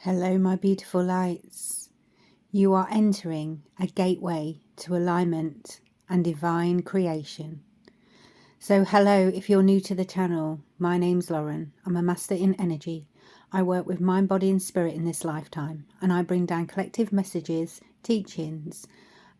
Hello, my beautiful lights. You are entering a gateway to alignment and divine creation. So hello, if you're new to the channel, my name's Lauren. I'm a master in energy. I work with mind, body and spirit in this lifetime, and I bring down collective messages, teachings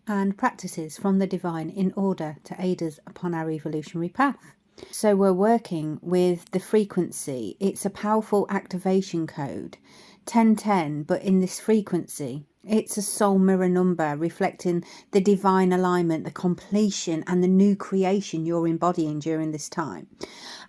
and practices from the divine in order to aid us upon our evolutionary path. So we're working with the frequency. It's a powerful activation code, 1010, but in this frequency. It's a soul mirror number reflecting the divine alignment, the completion and the new creation you're embodying during this time.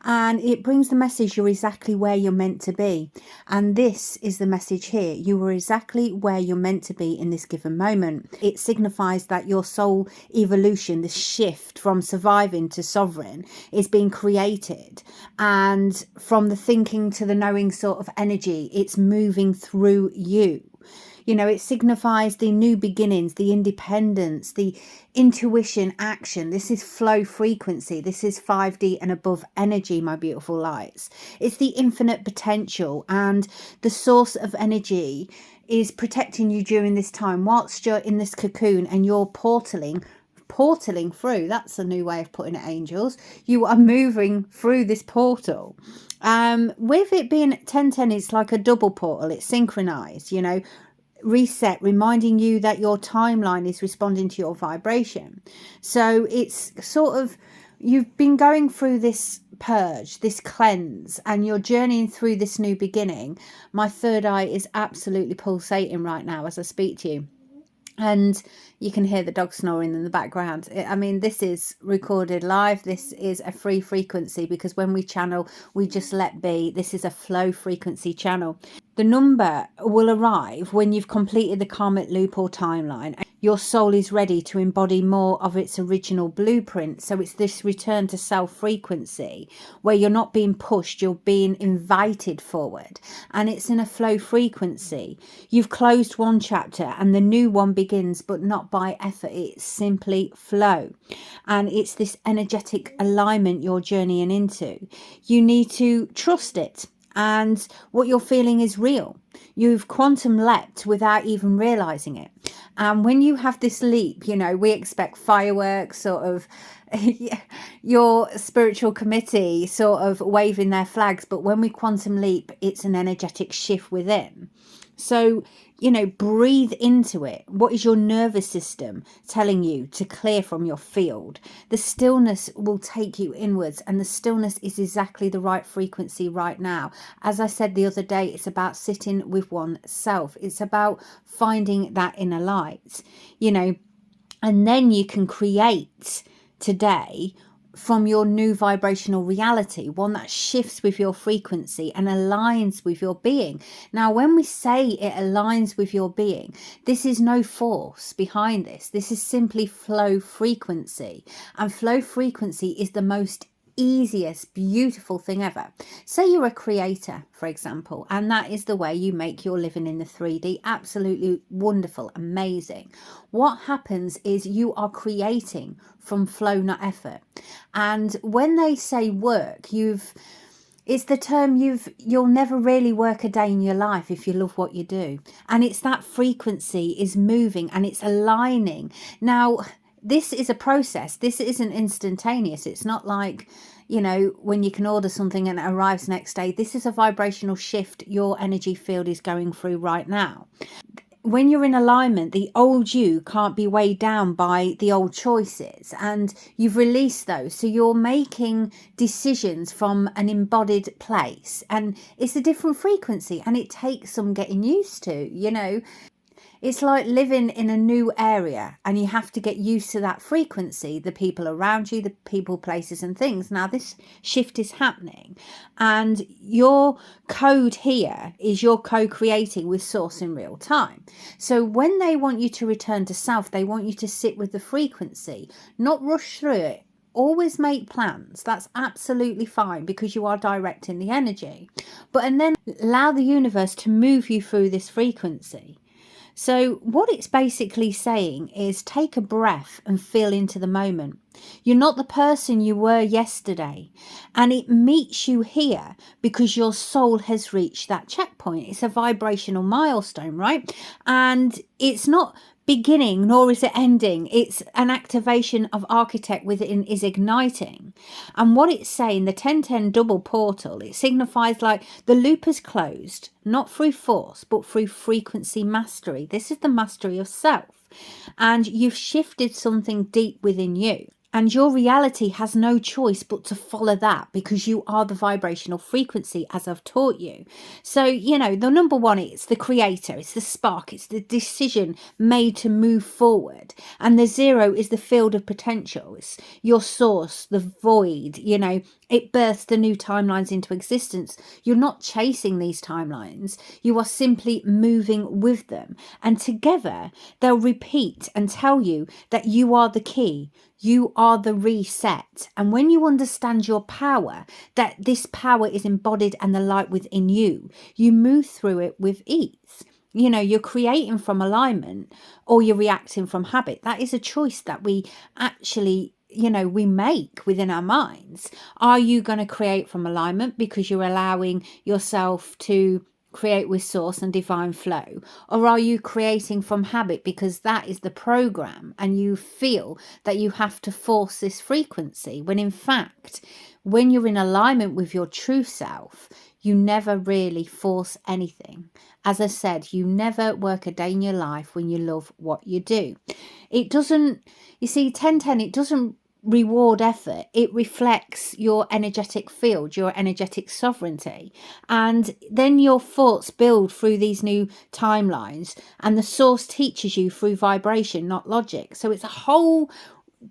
And it brings the message you're exactly where you're meant to be. And this is the message here. You are exactly where you're meant to be in this given moment. It signifies that your soul evolution, this shift from surviving to sovereign, is being created. And from the thinking to the knowing sort of energy, it's moving through you. You know, it signifies the new beginnings, the independence, the intuition, action. This is flow frequency. This is 5D and above energy, my beautiful lights. It's the infinite potential, and the source of energy is protecting you during this time whilst you're in this cocoon and you're portaling through. That's a new way of putting it, angels. You are moving through this portal. With it being 1010, it's like a double portal. It's synchronized, you know, reset, reminding you that your timeline is responding to your vibration. So it's sort of, you've been going through this purge, this cleanse, and you're journeying through this new beginning. My third eye is absolutely pulsating right now as I speak to you. And you can hear the dog snoring in the background. I mean, this is recorded live. This is a free frequency because when we channel, we just let be. This is a flow frequency channel. The number will arrive when you've completed the karmic loop or timeline. Your soul is ready to embody more of its original blueprint. So it's this return to self frequency where you're not being pushed, you're being invited forward. And it's in a flow frequency. You've closed one chapter and the new one begins, but not by effort. It's simply flow. And it's this energetic alignment you're journeying into. You need to trust it. And what you're feeling is real. You've quantum leapt without even realizing it. And when you have this leap, you know, we expect fireworks, sort of your spiritual committee sort of waving their flags. But when we quantum leap, it's an energetic shift within. So, you know, breathe into it. What is your nervous system telling you to clear from your field? The stillness will take you inwards, and the stillness is exactly the right frequency right now. As I said the other day, it's about sitting with oneself. It's about finding that inner light, you know, and then you can create today from your new vibrational reality, one that shifts with your frequency and aligns with your being. Now, when we say it aligns with your being, this is no force behind this. This is simply flow frequency. And flow frequency is the most easiest, beautiful thing ever. Say you're a creator, for example, and that is the way you make your living in the 3D. Absolutely wonderful, amazing. What happens is you are creating from flow, not effort. And when they say work, it's the term you'll never really work a day in your life if you love what you do. And it's that frequency is moving and it's aligning. Now, this is a process. This isn't instantaneous. It's not like, you know, when you can order something and it arrives next day. This is a vibrational shift your energy field is going through right now. When you're in alignment, the old you can't be weighed down by the old choices, and you've released those. So you're making decisions from an embodied place, and it's a different frequency, and it takes some getting used to, you know. It's like living in a new area and you have to get used to that frequency, the people around you, the people, places and things. Now this shift is happening and your code here is you're co-creating with source in real time. So when they want you to return to self, they want you to sit with the frequency, not rush through it. Always make plans. That's absolutely fine because you are directing the energy. And then allow the universe to move you through this frequency. So what it's basically saying is take a breath and feel into the moment. You're not the person you were yesterday, and it meets you here because your soul has reached that checkpoint. It's a vibrational milestone, right? And it's not beginning nor is it ending. It's an activation of architect within is igniting. And what it's saying, the 1010 double portal, it signifies like the loop is closed, not through force but through frequency mastery. This is the mastery of self, and you've shifted something deep within you. And your reality has no choice but to follow that because you are the vibrational frequency, as I've taught you. So, you know, the number one is the creator, it's the spark, it's the decision made to move forward. And the zero is the field of potential. It's your source, the void, you know, it births the new timelines into existence. You're not chasing these timelines. You are simply moving with them. And together they'll repeat and tell you that you are the key. You are the reset. And when you understand your power, that this power is embodied and the light within you, you move through it with ease. You know, you're creating from alignment or you're reacting from habit. That is a choice that we actually, you know, we make within our minds. Are you going to create from alignment because you're allowing yourself to create with source and divine flow, or are you creating from habit because that is the program and you feel that you have to force this frequency, when in fact, when you're in alignment with your true self, you never really force anything. As I said, you never work a day in your life when you love what you do. It doesn't, you see, 1010, it doesn't reward effort. It reflects your energetic field, your energetic sovereignty. And then your thoughts build through these new timelines, and the source teaches you through vibration, not logic. So it's a whole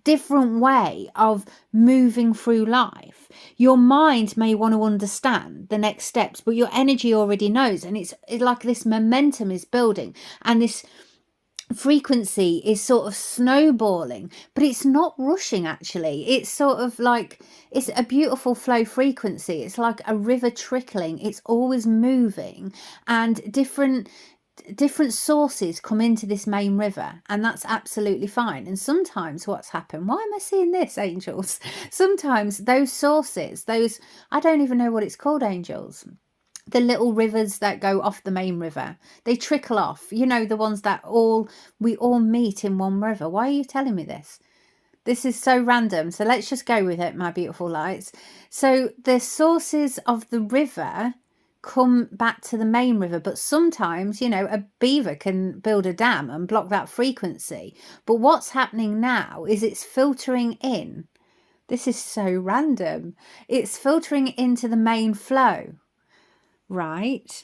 different way of moving through life. Your mind may want to understand the next steps, but your energy already knows. And it's like this momentum is building, and this frequency is sort of snowballing, but it's not rushing. Actually, it's sort of like, it's a beautiful flow frequency. It's like a river trickling. It's always moving, and different sources come into this main river, and that's absolutely fine. And sometimes what's happened, why am I seeing this, angels? Sometimes those sources, those, I don't even know what it's called, angels, the little rivers that go off the main river, they trickle off, you know, the ones that we all meet in one river. Why are you telling me this? This is so random. So let's just go with it, my beautiful lights. So the sources of the river come back to the main river, but sometimes, you know, a beaver can build a dam and block that frequency. But what's happening now is it's filtering in. This is so random. It's filtering into the main flow. Right.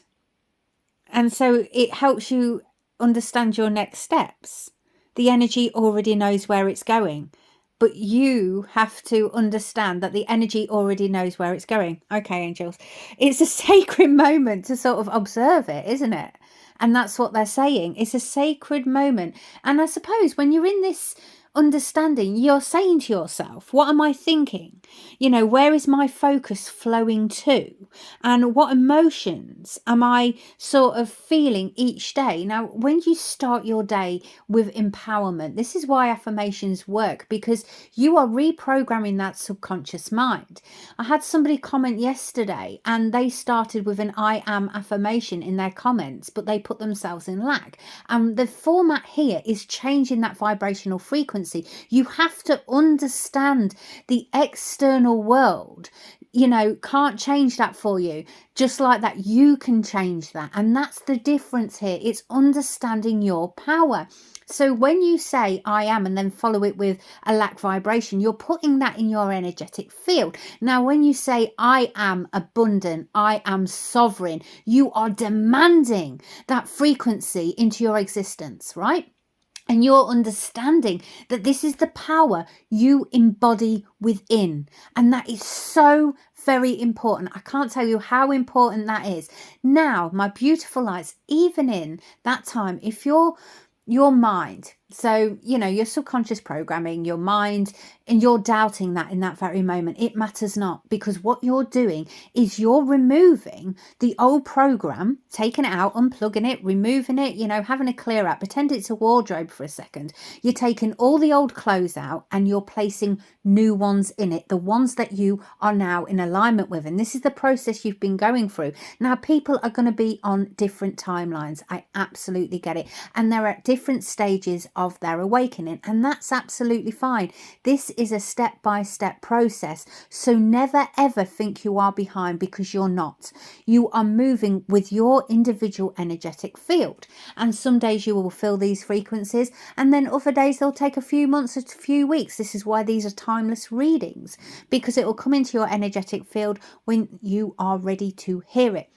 And so it helps you understand your next steps. The energy already knows where it's going, but you have to understand that the energy already knows where it's going. Okay, angels, it's a sacred moment to sort of observe it, isn't it? And that's what they're saying. It's a sacred moment. And I suppose when you're in this understanding, you're saying to yourself, what am I thinking? You know, where is my focus flowing to? And what emotions am I sort of feeling each day? Now, when you start your day with empowerment, this is why affirmations work, because you are reprogramming that subconscious mind. I had somebody comment yesterday and they started with an I am affirmation in their comments, but they put themselves in lack. And the format here is changing that vibrational frequency. You have to understand the external world, you know, can't change that for you. Just like that, you can change that. And that's the difference here. It's understanding your power. So when you say I am and then follow it with a lack vibration, you're putting that in your energetic field. Now, when you say I am abundant, I am sovereign, you are demanding that frequency into your existence, right? And you're understanding that this is the power you embody within. And that is so very important. I can't tell you how important that is. Now, my beautiful lights, even in that time, if your mind So, your subconscious programming, your mind, and you're doubting that in that very moment. It matters not, because what you're doing is you're removing the old program, taking it out, unplugging it, removing it, having a clear out. Pretend it's a wardrobe for a second. You're taking all the old clothes out and you're placing new ones in it, the ones that you are now in alignment with. And this is the process you've been going through. Now, people are going to be on different timelines. I absolutely get it. And they're at different stages of their awakening, and that's absolutely fine. This is a step-by-step process, so never ever think you are behind, because you're not. You are moving with your individual energetic field, and some days you will feel these frequencies, and then other days they'll take a few months, a few weeks. This is why these are timeless readings, because it will come into your energetic field when you are ready to hear it.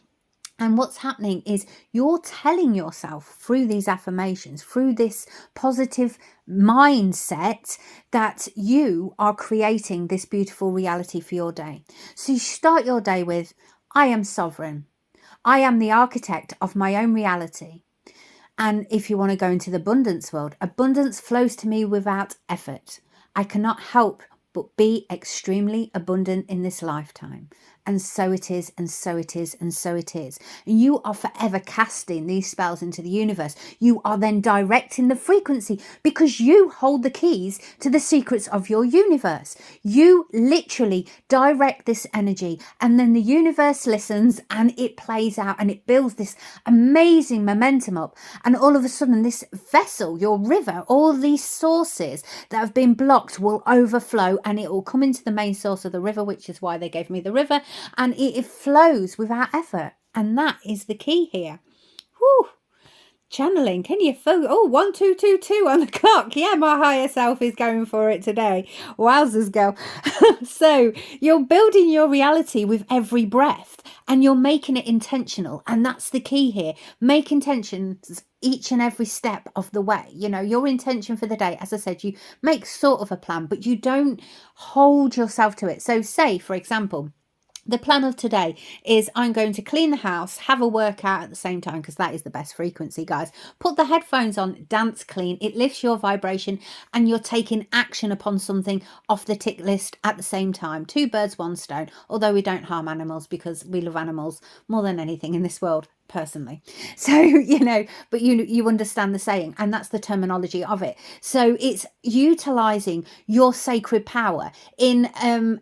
And what's happening is you're telling yourself through these affirmations, through this positive mindset, that you are creating this beautiful reality for your day. So you start your day with, I am sovereign. I am the architect of my own reality. And if you want to go into the abundance world, abundance flows to me without effort. I cannot help but be extremely abundant in this lifetime. And so it is, and so it is, and so it is. And you are forever casting these spells into the universe. You are then directing the frequency, because you hold the keys to the secrets of your universe. You literally direct this energy, and then the universe listens, and it plays out, and it builds this amazing momentum up. And all of a sudden, this vessel, your river, all these sources that have been blocked will overflow, and it will come into the main source of the river, which is why they gave me the river. And it flows without effort. And that is the key here. Whew. Channeling, can you feel? Oh, 1222 on the clock. Yeah, my higher self is going for it today. Wowzers, girl. So you're building your reality with every breath, and you're making it intentional. And that's the key here. Make intentions each and every step of the way. Your intention for the day, as I said, you make sort of a plan, but you don't hold yourself to it. So say, for example, the plan of today is I'm going to clean the house, have a workout at the same time, because that is the best frequency, guys. Put the headphones on, dance clean. It lifts your vibration, and you're taking action upon something off the tick list at the same time. Two birds, one stone. Although we don't harm animals, because we love animals more than anything in this world, personally. So, but you understand the saying, and that's the terminology of it. So it's utilizing your sacred power in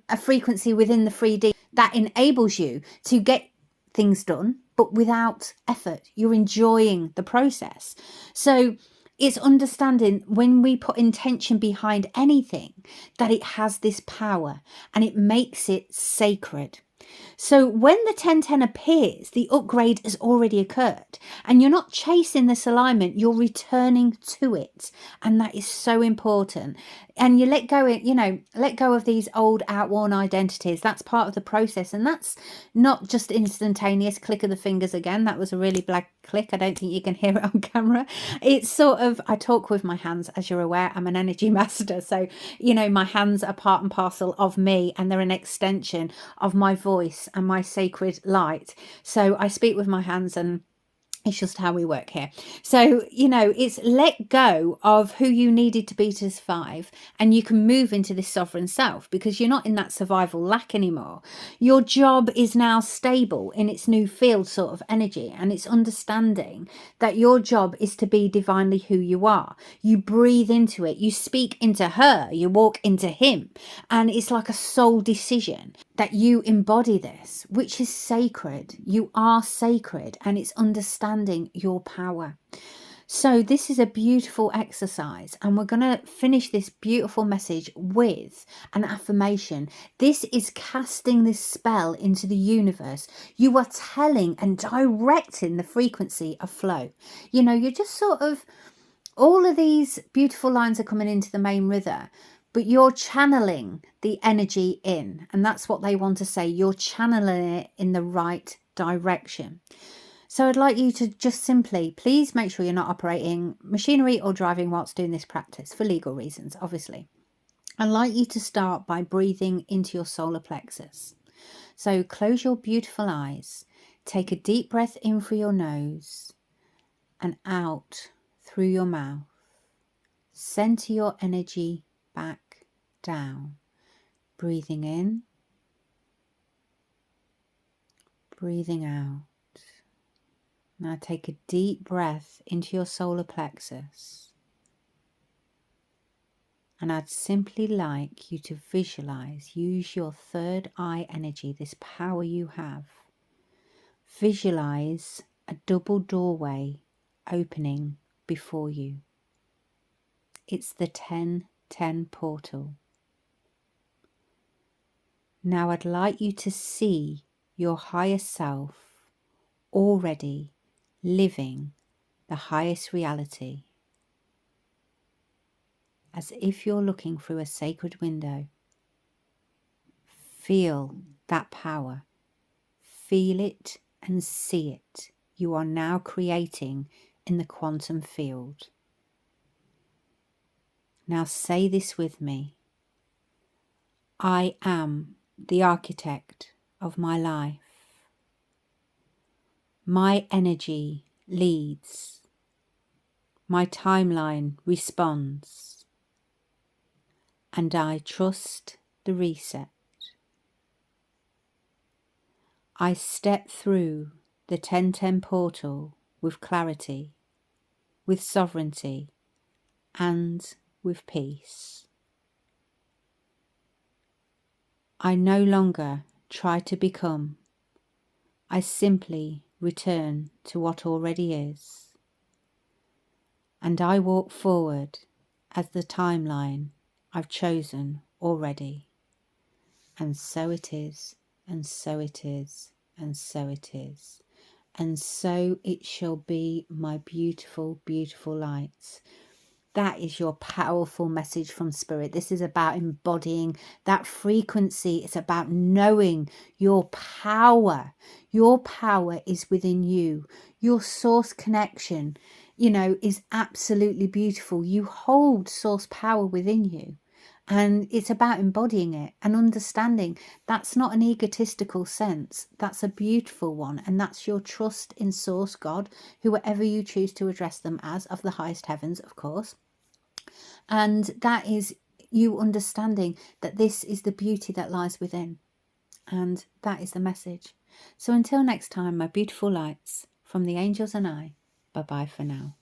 a frequency within the 3D that enables you to get things done, but without effort. You're enjoying the process. So it's understanding, when we put intention behind anything, that it has this power, and it makes it sacred. So when the 1010 appears, the upgrade has already occurred, and you're not chasing this alignment, you're returning to it. And that is so important. And you let go of these old outworn identities. That's part of the process. And that's not just instantaneous click of the fingers again. That was a really black click. I don't think you can hear it on camera. It's sort of, I talk with my hands, as you're aware. I'm an energy master. So, my hands are part and parcel of me, and they're an extension of my voice and my sacred light. So I speak with my hands, and it's just how we work here. So, it's let go of who you needed to be to survive, and you can move into this sovereign self, because you're not in that survival lack anymore. Your job is now stable in its new field sort of energy, and it's understanding that your job is to be divinely who you are. You breathe into it, you speak into her, you walk into him, and it's like a soul decision that you embody this, which is sacred. You are sacred, and it's understanding your power. So this is a beautiful exercise, and we're going to finish this beautiful message with an affirmation. This is casting this spell into the universe. You are telling and directing the frequency of flow. You're just sort of, all of these beautiful lines are coming into the main river, but you're channeling the energy in, and that's what they want to say. You're channeling it in the right direction. So I'd like you to just simply, please make sure you're not operating machinery or driving whilst doing this practice, for legal reasons, obviously. I'd like you to start by breathing into your solar plexus. So close your beautiful eyes, take a deep breath in through your nose and out through your mouth. center your energy back down. Breathing in, breathing out. Now take a deep breath into your solar plexus. And I'd simply like you to visualize, use your third eye energy, this power you have. Visualize a double doorway opening before you. It's the 1010 portal. Now I'd like you to see your higher self already living the highest reality, as if you're looking through a sacred window. Feel that power. Feel it and see it. You are now creating in the quantum field. Now say this with me. I am the architect of my life. My energy leads. My timeline responds. And I trust the reset. I step through the 1010 portal with clarity, with sovereignty, and with peace. I no longer try to become. I simply return to what already is. And I walk forward as the timeline I've chosen already. And so it is, and so it is, and so it is. And so it shall be, my beautiful, beautiful lights. That is your powerful message from Spirit. This is about embodying that frequency. It's about knowing your power. Your power is within you. Your source connection, is absolutely beautiful. You hold source power within you. And it's about embodying it and understanding that's not an egotistical sense. That's a beautiful one. And that's your trust in Source God, whoever you choose to address them as, of the highest heavens, of course. And that is you understanding that this is the beauty that lies within. And that is the message. So until next time, my beautiful lights, from the angels and I, bye-bye for now.